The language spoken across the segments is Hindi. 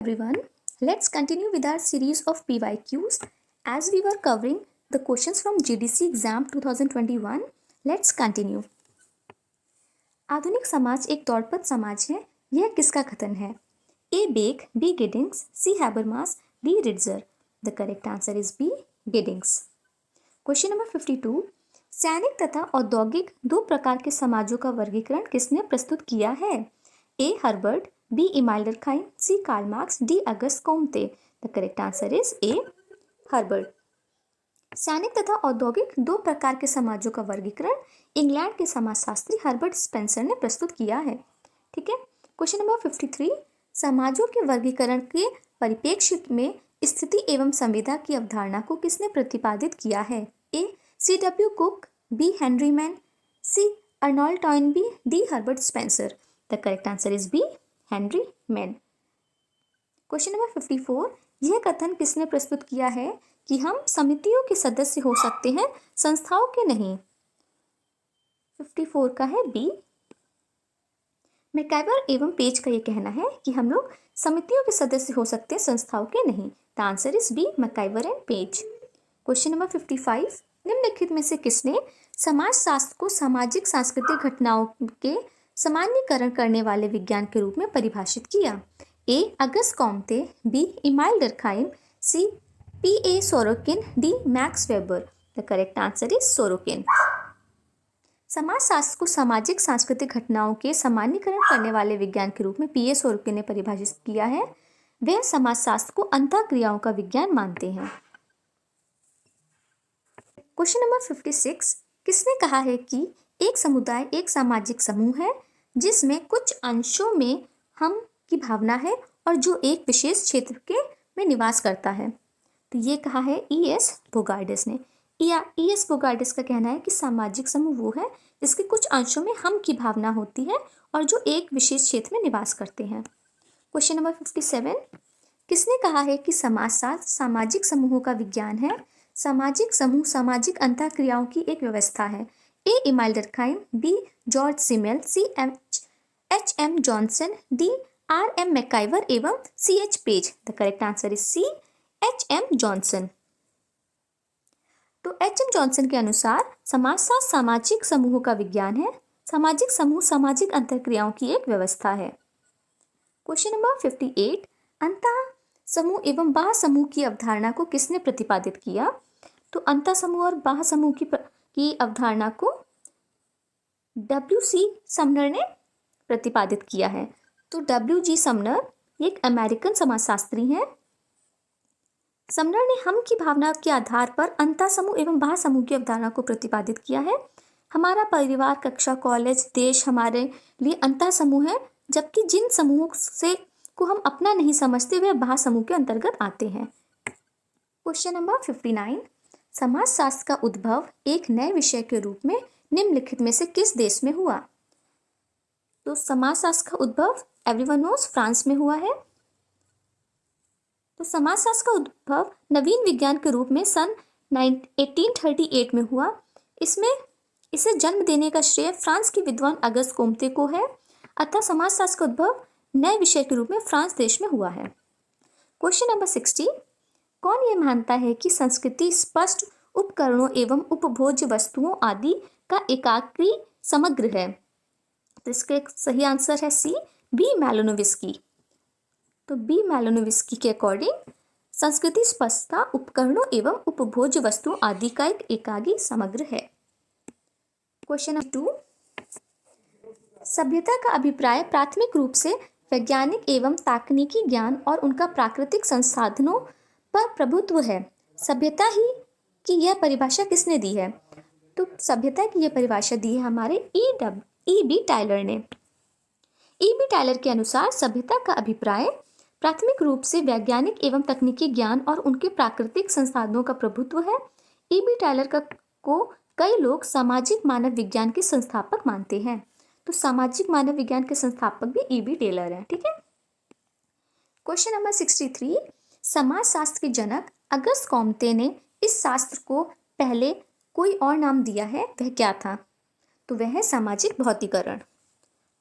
Everyone, let's continue with our series of PYQs. As we were covering the questions from GDC exam 2021, let's continue. आधुनिक समाज एक दौड़पद समाज है, यह किसका कथन है? A. Beck, B. Giddings, C. Habermas, D. Ritzer. The correct answer is B. Giddings. Question number 52. सैनिक तथा औद्योगिक दो प्रकार के समाजों का वर्गीकरण किसने प्रस्तुत किया है? A. Herbert, B. Emile Durkheim, C. Karl Marx, D. Auguste Comte. The correct answer is A. Herbert. सैनिक तथा औद्योगिक दो प्रकार के समाजों का वर्गीकरण इंग्लैंड के समाजशास्त्री हर्बर्ट स्पेंसर ने प्रस्तुत किया है. ठीक है. Question number 53. समाजों के वर्गीकरण के परिप्रेक्ष्य में स्थिति एवं संविदा की अवधारणा को किसने प्रतिपादित किया है? A. C.W. Cook, B. Henry man, C. Arnold Toynbee, D. Herbert Spencer. The correct answer is B. Henry man. Question number 54. यह कथन किसने प्रस्तुत किया है कि हम समितियों के सदस्य हो सकते हैं, संस्थाओं के नहीं? 54 का है B. मैकाइवर एवं पेज का यह कहना है कि हम लोग समितियों के सदस्य हो सकते हैं, संस्थाओं के नहीं. The answer is B. MacIver and page. Question number 55. निम्नलिखित में से किसने समाजशास्त्र को सामाजिक सांस्कृतिक घटनाओं के सामान्यीकरण करने वाले विज्ञान के रूप में परिभाषित किया? A. Auguste Comte, B. Emile Durkheim, C. P.A. Sorokin, D. Max Weber. The correct answer is Sorokin. समाजशास्त्र को सामाजिक सांस्कृतिक घटनाओं के सामान्यीकरण करने वाले विज्ञान के रूप में P.A. सोरोकिन ने परिभाषित किया है. वह समाजशास्त्र को अंतःक्रियाओं का विज्ञान मानते हैं. Question number 56. किसने कहा है कि एक समुदाय एक सामाजिक समूह है जिसमें कुछ अंशों में हम की भावना है और जो एक विशेष क्षेत्र के में निवास करता है? तो ये कहा है E.S. बोगार्डिस ने. E.S. बोगार्डिस का कहना है कि सामाजिक समूह वो है जिसके कुछ अंशों में हम की भावना होती है और जो एक विशेष क्षेत्र में निवास करते हैं. Question number 57. किसने कहा है कि समाजशास्त्र सामाजिक समूहों का विज्ञान है? सामाजिक समूह सामाजिक अंतःक्रियाओं की एक व्यवस्था है. A. Email Durkheim, B. George Simmel, C. H.M. Johnson, D. R.M. MacIver एवं C.H. Page. The correct answer is C. H.M. Johnson. तो H.M. जॉनसन के अनुसार समाजशास्त्र सामाजिक समूहों का विज्ञान है. सामाजिक समूह सामाजिक अंतःक्रियाओं की एक व्यवस्था है. Question number 58. अंतः समूह एवं बाह्य समूह की अवधारणा को किसने प्रतिपादित किया? तो अंतः समूह और बाह्य समूह की अवधारणा को W.C. समनर ने प्रतिपादित किया है. तो W.G. समनर एक अमेरिकन समाजशास्त्री हैं. समनर ने हम की भावना के आधार पर अंतः समूह एवं बाह्य समूह की अवधारणा को प्रतिपादित किया है. हमारा परिवार, कक्षा, कॉलेज, देश हमारे लिए अंतः समूह है, जबकि जिन समूहों से को हम अपना नहीं समझते वे बाह्य समूह के अंतर्गत आते हैं. Question number 59. समाजशास्त्र का उद्भव एक नए विषय के रूप में निम्नलिखित में से किस देश में हुआ? तो समाजशास्त्र का उद्भव एवरीवन नोस फ्रांस में हुआ है. तो समाजशास्त्र का उद्भव नवीन विज्ञान के रूप में सन 1838 में हुआ. इसे जन्म देने का श्रेय फ्रांस के विद्वान अगस्त कोम्ते को है. अतः समाजशास्त्र का उद्भव नए विषय के रूप में फ्रांस देश में हुआ है. Question number 60. कौन ये मानता है कि संस्कृति स्पष्ट उपकरणों एवं उपभोज्य वस्तुओं आदि का एकाकी समग्र है? तो इसका एक सही आंसर है C. B. मैलोनोविस्की. तो B. मैलोनोविस्की के अकॉर्डिंग संस्कृति स्पष्टता उपकरणों एवं उपभोज्य वस्तुओं आदि का एक एकाकी समग्र है. Question number 2. सभ्यता का अभिप्राय प्राथमिक रूप से वैज्ञानिक एवं तकनीकी ज्ञान और उनका प्राकृतिक संसाधनों पर प्रभुत्व है. सभ्यता ही की यह परिभाषा किसने दी है? तो सभ्यता की यह परिभाषा दी है हमारे E.B. टायलर ने. E.B. टायलर के अनुसार सभ्यता का अभिप्राय प्राथमिक रूप से वैज्ञानिक एवं तकनीकी ज्ञान और उनके प्राकृतिक संसाधनों का प्रभुत्व है. E.B. टायलर को कई लोग सामाजिक मानव विज्ञान के संस्थापक मानते हैं. तो सामाजिक मानव विज्ञान के संस्थापक भी E.B. टेलर हैं. ठीक है. Question number 63. समाजशास्त्र के जनक अगस्त कोम्ते ने इस शास्त्र को पहले कोई और नाम दिया है, वह क्या था? तो वह है सामाजिक भौतिकीकरण.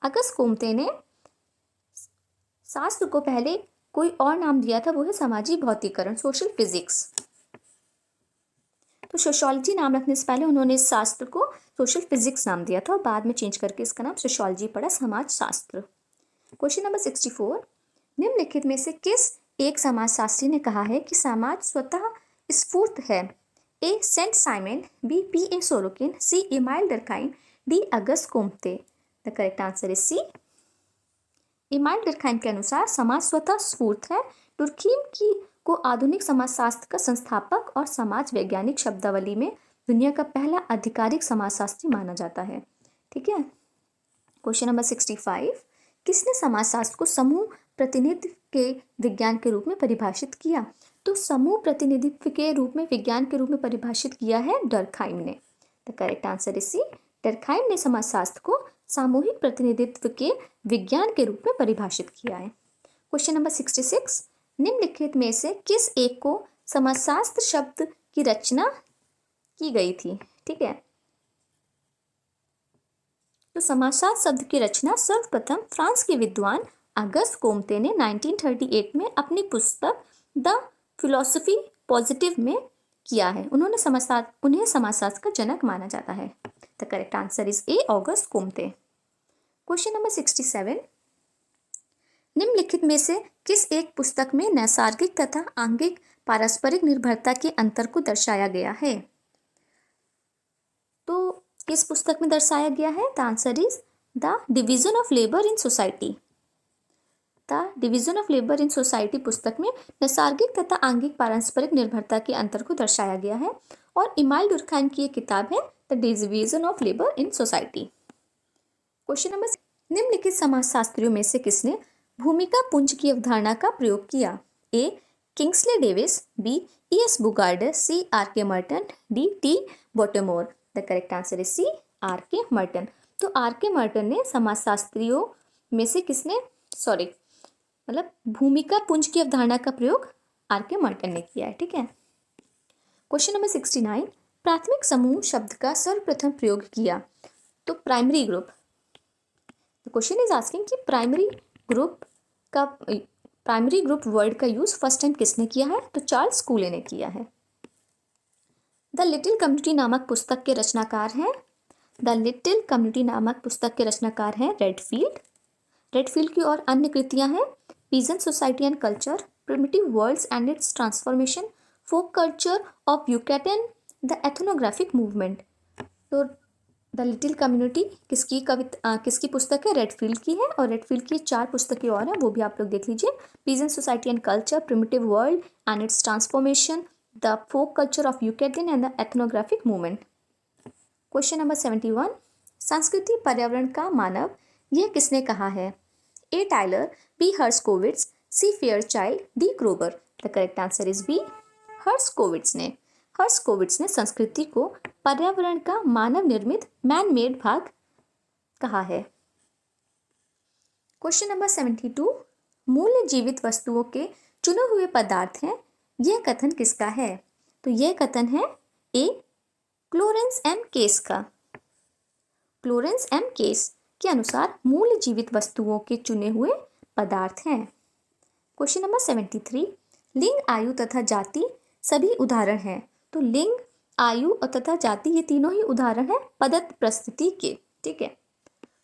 अगस्त कोम्ते ने शास्त्र को पहले कोई और नाम दिया था, वो है सामाजिक भौतिकीकरण, सोशल फिजिक्स। तो सोशियोलॉजी नाम रखने से पहले उन्होंने इस शास्त्र को सोशल फिजिक्स नाम दिया था और बाद में चेंज करके इसका नाम सोशियोलॉजी पड़ा, समाज शास्त्र। क्वेश्चन नंबर 64, निम्नलिखित में से किस एक समाजशास्त्री ने कहा है कि समाज स्वतः स्फूर्त है? A Saint Simon, B P A Sorokin, C Emile Durkheim, D Auguste Comte. The correct answer is C. Emile Durkheim के अनुसार समाज स्वतः स्फूर्त है। डुर्खीम की को आधुनिक समाजशास्त्र का संस्थापक और समाज वैज्ञानिक शब्दावली में दुनिया का पहला आधिकारिक समाजशास्त्री माना जाता है। ठीक है। क्वेश्चन नंबर 65, किसने समाजशास्त्र को समूह प्रतिनिधित्व के विज्ञान के रूप में परिभाषित किया? तो समूह प्रतिनिधित्व के रूप में विज्ञान के रूप में परिभाषित किया है डर्खाइम ने। The correct answer is C. Durkheim ने समाजशास्त्र को सामूहिक प्रतिनिधित्व के विज्ञान के रूप में परिभाषित किया है। क्वेश्चन नंबर 66, निम्नलिखित में से किस एक को समाजशास्त्र शब्द की रचना की गई थी? ठीक है। तो समाजशास्त्र शब्द की रचना सर्वप्रथम फ्रांस के विद्वान अगस्त कोम्ते ने 1938 में अपनी पुस्तक द फिलोसफी पॉजिटिव में किया है। उन्हें समाजशास्त्र का जनक माना जाता है। The correct answer is A, Auguste Comte. Question number 67, निम्नलिखित में से किस एक पुस्तक में नैसर्गिक तथा आंगिक पारस्परिक निर्भरता के अंतर को दर्शाया गया है? तो किस पुस्तक में दर्शाया गया है? The answer is the division of labour in society. The division of labour in society पुस्तक में नैसर्गिक तथा आंगिक पारस्परिक निर्भरता के अंतर को दर्शाया गया है और इमाइल डुर्खाइम की एक किताब है the division of labour in society. Question number, निम्नलिखित समाजशास्त्रियों में से किसने भूमिका पुंज की अवधारणा का प्रयोग किया? A Kingsley Davis, B E.S. Bogardus, C R.K. Merton, D T Bottomore. The correct answer is C, R.K. Merton. तो R.K. मर्टन ने समाजशास्त्रियों में से भूमिका पुंज की अवधारणा का प्रयोग R.K. मर्टन ने किया है। ठीक है। क्वेश्चन नंबर 69, प्राथमिक समूह शब्द का सर्वप्रथम प्रयोग किया? तो primary group. Question is asking कि प्राइमरी ग्रुप वर्ड का यूज फर्स्ट टाइम किसने किया है? तो चार्ल्स कूले ने किया है। द लिटिल कम्युनिटी नामक पुस्तक के रचनाकार हैं रेडफील्ड की और अन्य कृतियां हैं peasant society and culture, primitive worlds and its transformation, folk culture of Yucatan, the ethnographic movement. तो द लिटिल कम्युनिटी किसकी पुस्तक है? रेडफील्ड की है। और रेडफील्ड की 4 पुस्तकें और हैं, वो भी आप लोग देख लीजिए। Peasant society and culture, primitive world and its transformation, the folk culture of Yucatan and the ethnographic movement. Question number 71, संस्कृति पर्यावरण का मानव, यह किसने कहा है? A Tylor, B Herskovits, C Fairchild, D Kroeber. The correct answer is B, Herskovits ने संस्कृति को पर्यावरण का मानव निर्मित मैन मेड भाग कहा है। क्वेश्चन नंबर 72, मूल्य जीवित वस्तुओं के चुने हुए पदार्थ हैं, यह कथन किसका है? तो यह कथन है ए क्लोरेंस एम केस का। क्लोरेंस एम केस के अनुसार मूल्य जीवित वस्तुओं के चुने हुए पदार्थ हैं। क्वेश्चन नंबर 73, लिंग, आयु तथा जाति सभी उदाहरण हैं। तो लिंग, आयु और तथा जाति ये तीनों ही उदाहरण हैं पदत्व प्रस्तुति के। ठीक है।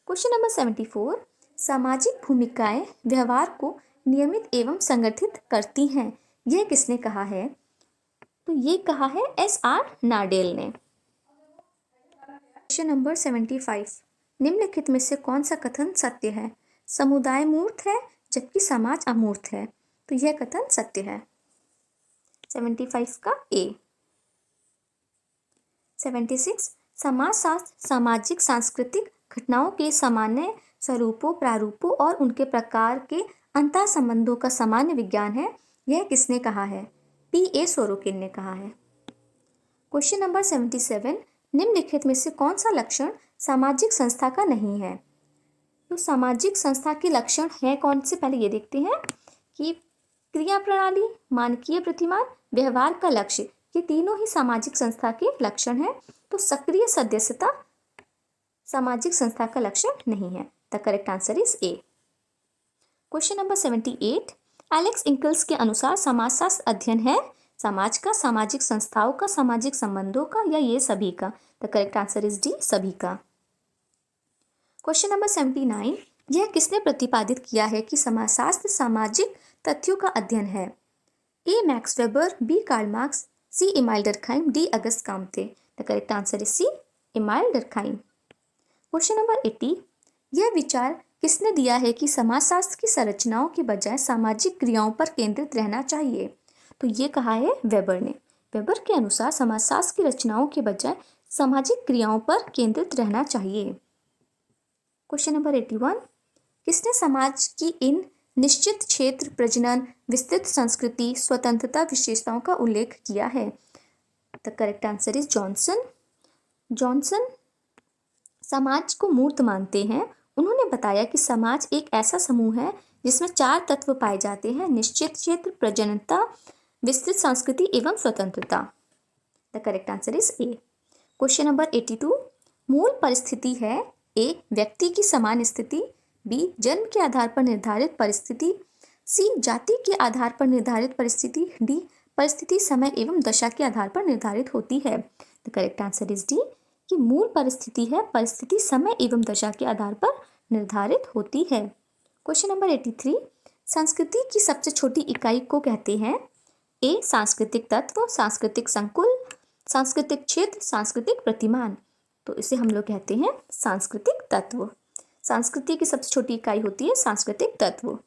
क्वेश्चन नंबर 74, सामाजिक भूमिकाएं व्यवहार को नियमित एवं संगठित करती हैं, यह किसने कहा है? तो ये कहा है S.R. नाडेल ने। क्वेश्चन नंबर 75, निम्नलिखित में से कौन सा कथन सत्य है? समुदाय मूर्त है जबकि समाज अमूर्त है। तो यह कथन सत्य है। 75 का ए। 76, समाजशास्त्र सामाजिक सांस्कृतिक घटनाओं के सामान्य स्वरूपों, प्रारूपों और उनके प्रकार के अंतर संबंधों का सामान्य विज्ञान है, यह किसने कहा है? P.A. सोरोकिन ने कहा है। क्वेश्चन नंबर 77, निम्नलिखित में से कौन सा लक्षण सामाजिक संस्था का नहीं है? तो सामाजिक संस्था के लक्षण है कौन से? पहले ये देखते हैं कि क्रिया प्रणाली, मानकीय प्रतिमान, व्यवहार का लक्ष्य, ये तीनों ही सामाजिक संस्था के लक्षण हैं। तो सक्रिय सदस्यता सामाजिक संस्था का लक्षण नहीं है। The correct answer is A. Question number 78, Alex Inkeles के अनुसार समाजशास्त्र अध्ययन है समाज का, सामाजिक संस्थाओं का, सामाजिक संबंधों का, या ये सभी का। The correct answer is D, सभी का। क्वेश्चन नंबर 79, यह किसने प्रतिपादित किया है कि समाजशास्त्र सामाजिक तथ्यों का अध्ययन है? A Max Weber, B Karl Marx, C Emile Durkheim, D Auguste Comte. The correct answer is C, Emile Durkheim. Question number 80, यह विचार किसने दिया है कि समाजशास्त्र की संरचनाओं के बजाय सामाजिक क्रियाओं पर केंद्रित रहना चाहिए? तो ये कहा है वेबर ने। वेबर के अनुसार समाजशास्त्र की रचनाओं के बजाय सामाजिक क्रियाओं पर केंद्रित रहना चाहिए। क्वेश्चन नंबर 81, किसने समाज की इन निश्चित क्षेत्र, प्रजनन, विस्तृत संस्कृति, स्वतंत्रता विशेषताओं का उल्लेख किया है? The correct answer is Johnson. Johnson समाज को मूर्त मानते हैं। उन्होंने बताया कि समाज एक ऐसा समूह है जिसमें 4 तत्व पाए जाते हैं: निश्चित क्षेत्र, प्रजननता, विस्तृत संस्कृति एवं स्वतंत्रता। The correct answer is A. Question number 82, मूल परिस्थिति है: ए व्यक्ति की समान स्थिति, बी जन्म के आधार पर निर्धारित परिस्थिति, सी जाति के आधार पर निर्धारित परिस्थिति, डी परिस्थिति समय एवं दशा के आधार पर निर्धारित होती है। The correct answer is D, कि मूल परिस्थिति है, परिस्थिति समय एवं दशा के आधार पर निर्धारित होती है। क्वेश्चन नंबर 83, संस्कृति की सबसे छोटी इकाई को कहते हैं? ए सांस्कृतिक तत्व, सांस्कृतिक संकुल, सांस्कृतिक क्षेत्र, सांस्कृतिक प्रतिमान। तो इसे हम लोग कहते हैं सांस्कृतिक तत्व। संस्कृति की सबसे छोटी इकाई होती है सांस्कृतिक तत्व।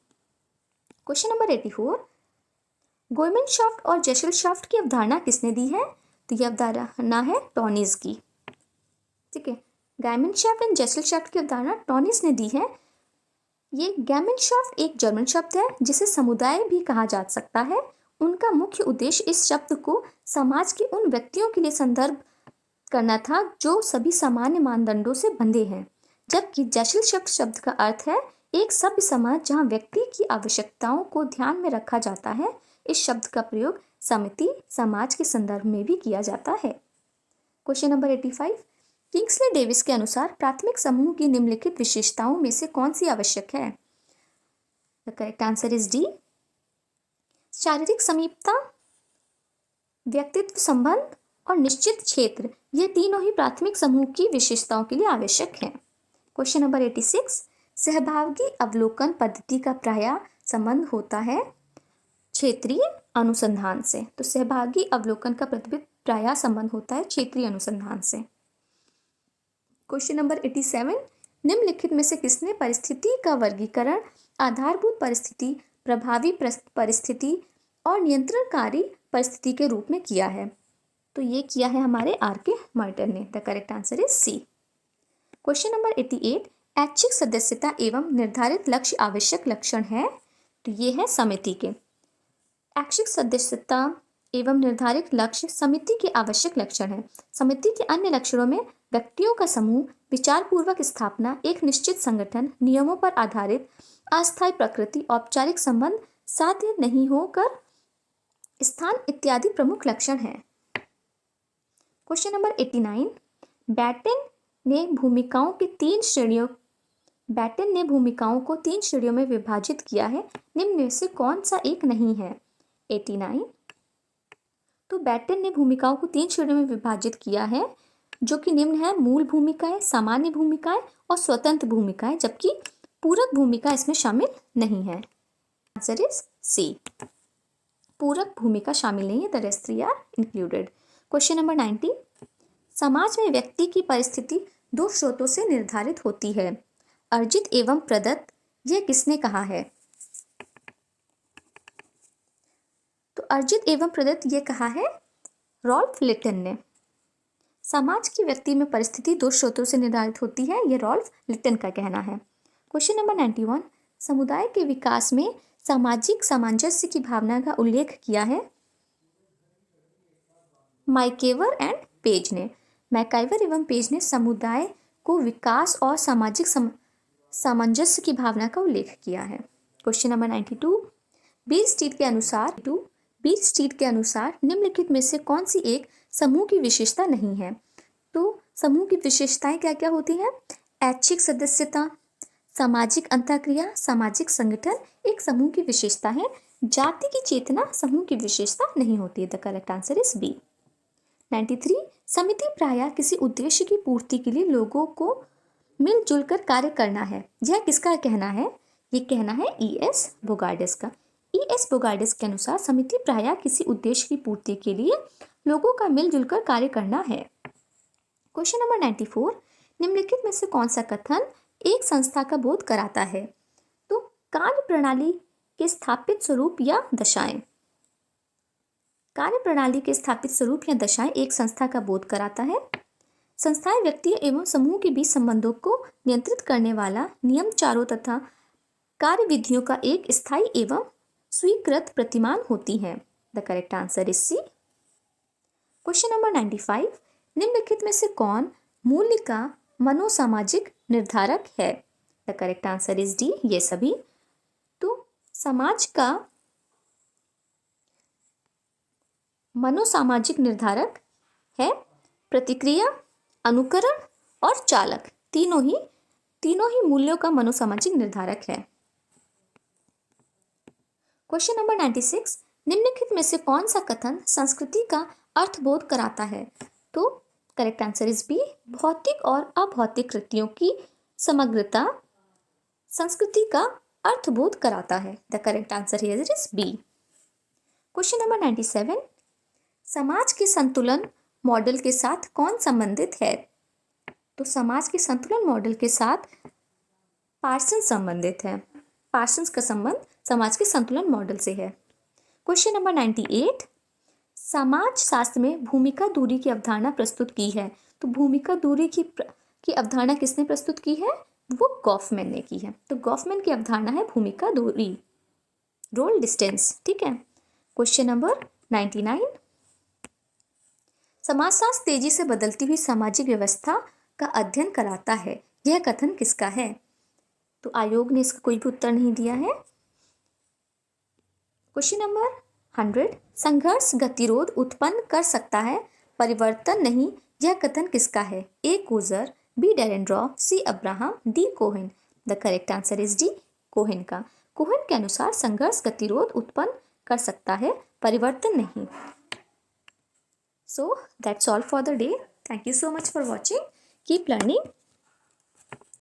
क्वेश्चन नंबर 84, गोइमेंशाफ्ट और जेसलशाफ्ट की अवधारणा किसने दी है? तो यह अवधारणा है टॉनिस की। ठीक है, गैमेंशाफ्ट एंड जेसलशाफ्ट की अवधारणा टॉनिस ने दी है। ये गैमेंशाफ्ट एक जर्मन शब्द है जिसे समुदाय भी कहा जा सकता है। उनका मुख्य उद्देश्य इस शब्द को समाज के उन व्यक्तियों के लिए संदर्भ करना था जो सभी सामान्य मानदंडों से बंधे हैं, जबकि जेसलशाफ्ट शब्द का अर्थ है एक सभ्य समाज जहां व्यक्ति की आवश्यकताओं को ध्यान में रखा जाता है। इस शब्द का प्रयोग समिति, समाज के संदर्भ में भी किया जाता है। क्वेश्चन नंबर 85, किंग्सले डेविस के अनुसार प्राथमिक समूह की निम्नलिखित विशेषताओं में से कौन सी आवश्यक है? The correct answer is D, शारीरिक समीपता, व्यक्तित्व संबंध और निश्चित क्षेत्र, ये तीनों ही प्राथमिक समूह की विशेषताओं के लिए आवश्यक हैं। क्वेश्चन नंबर 86, सहभागी अवलोकन पद्धति का प्रायः संबंध होता है क्षेत्रीय अनुसंधान से। तो सहभागी अवलोकन का प्रायः संबंध होता है क्षेत्रीय अनुसंधान से। क्वेश्चन नंबर 87, निम्नलिखित में से किसने परिस्थिति का वर्गीकरण आधारभूत परिस्थिति, प्रभावी परिस्थिति और नियंत्रणकारी परिस्थिति के रूप में किया है? तो ये किया है हमारे आर.के. मर्टन ने। The correct answer is C. Question number 88, ऐच्छिक सदस्यता एवं निर्धारित लक्ष्य आवश्यक लक्षण है? तो ये है समिति के। ऐच्छिक सदस्यता एवं निर्धारित लक्ष्य समिति के आवश्यक लक्षण है। समिति के अन्य लक्षणों में व्यक्तियों का समूह, विचारपूर्वक स्थापना, एक निश्चित संगठन, नियमों पर आधारित, अस्थायी प्रकृति, औपचारिक संबंध, साध्य नहीं होकर स्थान इत्यादि प्रमुख लक्षण हैं। क्वेश्चन नंबर 89, बैटेन ने भूमिकाओं को 3 श्रेणियों में विभाजित किया है। निम्न में से कौन सा एक नहीं है? 89, तो बैटेन ने भूमिकाओं को 3 श्रेणियों में विभाजित किया है, जो कि निम्न है: मूल भूमिकाएं, सामान्य भूमिकाएं और स्वतंत्र भूमिकाएं, जबकि पूरक भूमिका इसमें शामिल नहीं है। आंसर इज सी, पूरक भूमिका शामिल नहीं है। The rest 3 are included. Question number 90, समाज में व्यक्ति की परिस्थिति 2 स्रोतों से निर्धारित होती है: अर्जित एवं प्रदत्त। यह किसने कहा है? तो अर्जित एवं प्रदत्त ये कहा है रॉल्फ लिटन ने। समाज की व्यक्ति में परिस्थिति 2 स्रोतों से निर्धारित होती है, यह रॉल्फ लिटन का कहना है। क्वेश्चन नंबर 91, समुदाय के विकास में सामाजिक सामंजस्य की भावना का उल्लेख किया है? मैकाइवर एंड पेज ने। मैकाइवर एवं पेज ने समुदाय को विकास और सामाजिक सामंजस्य की भावना का उल्लेख किया है। क्वेश्चन नंबर 92, बील स्ट्रीट के अनुसार निम्नलिखित में से कौन सी एक समूह की विशेषता नहीं है? तो समूह की विशेषताएं क्या क्या होती हैं? ऐच्छिक सदस्यता, सामाजिक अंतःक्रिया, सामाजिक संगठन एक समूह की विशेषता है जाति की चेतना समूह की विशेषता नहीं होती है। The correct answer is B. 93, समिति प्रायः किसी उद्देश्य की पूर्ति के लिए लोगों को मिलजुल कर कार्य करना है। यह किसका कहना है? ये कहना है E.S. बोगार्डिस का। E.S. बोगार्डिस के अनुसार समिति प्रायः किसी उद्देश्य की पूर्ति के लिए लोगों का मिलजुल कर कार्य करना है। क्वेश्चन नंबर 94, निम्नलिखित में से कौन सा कथन एक संस्था का बोध कराता है? तो कार्य प्रणाली के स्थापित स्वरूप या दशाएं। कार्य प्रणाली के स्थापित स्वरूप या दशाएं एक संस्था का बोध कराता है। संस्थाएं व्यक्ति एवं समूह के बीच संबंधों को नियंत्रित करने वाला नियम चारों तथा कार्य विधियों का एक स्थायी एवं स्वीकृत प्रतिमान होती हैं। The correct answer is C. Question number 95, निम्नलिखित में से कौन मूल्य का मनोसामाजिक निर्धारक है? The correct answer is D, ये सभी। तो समाज का मनोसामाजिक निर्धारक है प्रतिक्रिया, अनुकरण और चालक। तीनों ही मूल्यों का मनोसामाजिक निर्धारक है। क्वेश्चन नंबर 96, निम्नलिखित में से कौन सा कथन संस्कृति का अर्थबोध कराता है? तो करेक्ट आंसर इज बी, भौतिक और अभौतिक कृतियों की समग्रता संस्कृति का अर्थबोध कराता है। The correct answer here is B. Question number 97, समाज के संतुलन मॉडल के साथ कौन संबंधित है? तो समाज के संतुलन मॉडल के साथ पार्सन्स संबंधित है। पार्सन्स का संबंध समाज के संतुलन मॉडल से है। क्वेश्चन नंबर 98, समाज शास्त्र में भूमिका दूरी की अवधारणा प्रस्तुत की है। तो भूमिका दूरी की अवधारणा किसने प्रस्तुत की है? वो गॉफमैन ने की है। तो गॉफमैन की अवधारणा है भूमिका दूरी, रोल डिस्टेंस। ठीक है। क्वेश्चन नंबर 99, समाजशास्त्र तेजी से बदलती हुई सामाजिक व्यवस्था का अध्ययन कराता है। यह कथन किसका है? तो आयोग ने इसका कोई भी उत्तर नहीं दिया है। क्वेश्चन नंबर 100, संघर्ष गतिरोध उत्पन्न कर सकता है, परिवर्तन नहीं। यह कथन किसका है? A Coser, B Dahrendorf, C Abraham, D Cohen. The correct answer is D, Cohen का। कोहेन के अनुसार संघर्ष गतिरोध उत्पन्न कर सकता है, परिवर्तन नहीं। So that's all for the day. Thank you so much for watching. Keep learning.